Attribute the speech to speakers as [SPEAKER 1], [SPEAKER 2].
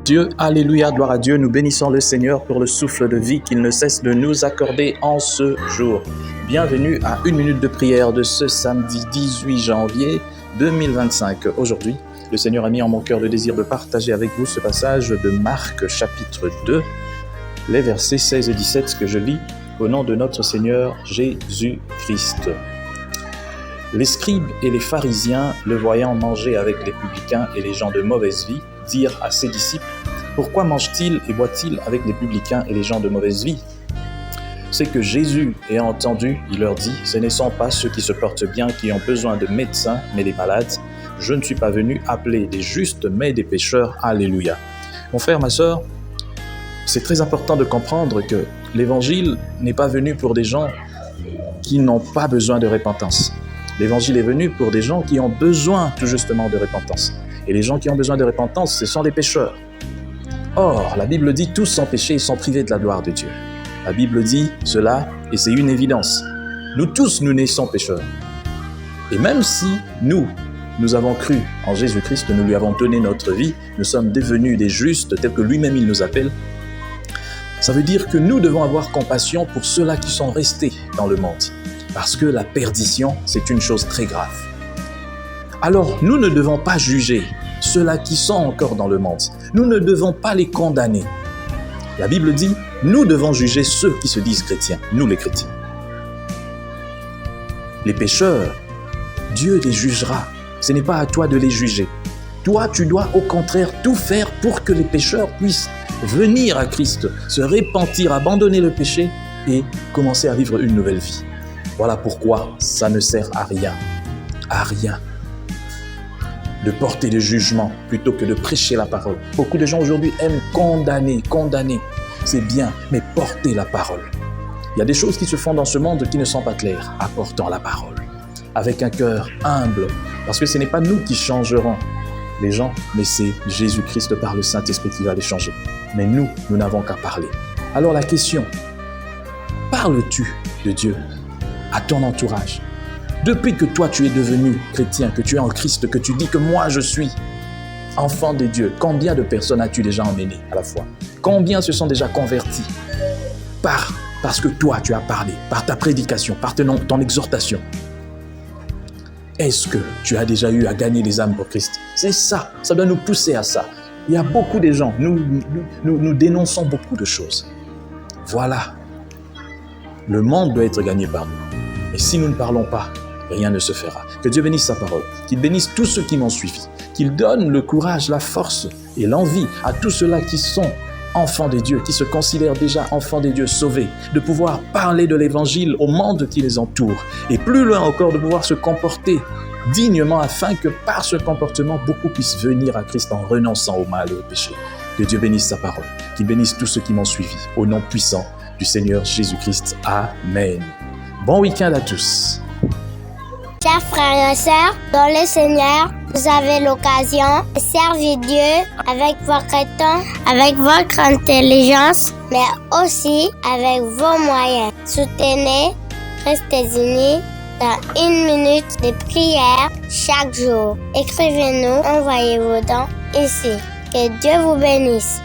[SPEAKER 1] Dieu, alléluia, gloire à Dieu, nous bénissons le Seigneur pour le souffle de vie qu'il ne cesse de nous accorder en ce jour. Bienvenue à une minute de prière de ce samedi 18 janvier 2025. Aujourd'hui, le Seigneur a mis en mon cœur le désir de partager avec vous ce passage de Marc chapitre 2, les versets 16 et 17 que je lis au nom de notre Seigneur Jésus-Christ. Les scribes et les pharisiens, le voyant manger avec les publicains et les gens de mauvaise vie, dirent à ses disciples: « Pourquoi mange-t-il et boit-il avec les publicains et les gens de mauvaise vie ?» C'est que Jésus, ayant entendu, il leur dit: « Ce ne sont pas ceux qui se portent bien qui ont besoin de médecins, mais les malades. Je ne suis pas venu appeler des justes, mais des pécheurs. » Alléluia. Mon frère, ma sœur, c'est très important de comprendre que l'évangile n'est pas venu pour des gens qui n'ont pas besoin de repentance. L'évangile est venu pour des gens qui ont besoin tout justement de repentance. Et les gens qui ont besoin de repentance, ce sont des pécheurs. Or, la Bible dit: tous sont péchés et sont privés de la gloire de Dieu. La Bible dit cela et c'est une évidence. Nous tous, nous naissons pécheurs. Et même si nous avons cru en Jésus-Christ, nous lui avons donné notre vie, nous sommes devenus des justes tels que lui-même il nous appelle, ça veut dire que nous devons avoir compassion pour ceux-là qui sont restés dans le monde. Parce que la perdition, c'est une chose très grave. Alors, nous ne devons pas juger ceux-là qui sont encore dans le monde. Nous ne devons pas les condamner. La Bible dit, nous devons juger ceux qui se disent chrétiens, nous les chrétiens. Les pécheurs, Dieu les jugera. Ce n'est pas à toi de les juger. Toi, tu dois au contraire tout faire pour que les pécheurs puissent venir à Christ, se repentir, abandonner le péché et commencer à vivre une nouvelle vie. Voilà pourquoi ça ne sert à rien de porter le jugement plutôt que de prêcher la parole. Beaucoup de gens aujourd'hui aiment condamner. C'est bien, mais porter la parole. Il y a des choses qui se font dans ce monde qui ne sont pas claires. Apportons la parole avec un cœur humble, parce que ce n'est pas nous qui changerons les gens, mais c'est Jésus-Christ par le Saint-Esprit qui va les changer. Mais nous n'avons qu'à parler. Alors la question, parles-tu de Dieu à ton entourage? Depuis que toi tu es devenu chrétien, que tu es en Christ, que tu dis que moi je suis enfant de Dieu, combien de personnes as-tu déjà emmenées à la foi? Combien se sont déjà convertis parce que toi tu as parlé, par ta prédication, par ton exhortation? Est-ce que tu as déjà eu à gagner les âmes pour Christ? C'est ça, ça doit nous pousser à ça. Il y a beaucoup de gens, nous dénonçons beaucoup de choses. Voilà, le monde doit être gagné par nous. Mais si nous ne parlons pas, rien ne se fera. Que Dieu bénisse sa parole, qu'il bénisse tous ceux qui m'ont suivi, qu'il donne le courage, la force et l'envie à tous ceux-là qui sont enfants de Dieu, qui se considèrent déjà enfants de Dieu sauvés, de pouvoir parler de l'évangile au monde qui les entoure, et plus loin encore de pouvoir se comporter dignement afin que par ce comportement, beaucoup puissent venir à Christ en renonçant au mal et au péché. Que Dieu bénisse sa parole, qu'il bénisse tous ceux qui m'ont suivi, au nom puissant du Seigneur Jésus-Christ. Amen. Bon week-end à tous.
[SPEAKER 2] Chers frères et sœurs, dans le Seigneur, vous avez l'occasion de servir Dieu avec votre temps, avec votre intelligence, mais aussi avec vos moyens. Soutenez, restez unis dans une minute de prière chaque jour. Écrivez-nous, envoyez vos dons ici. Que Dieu vous bénisse.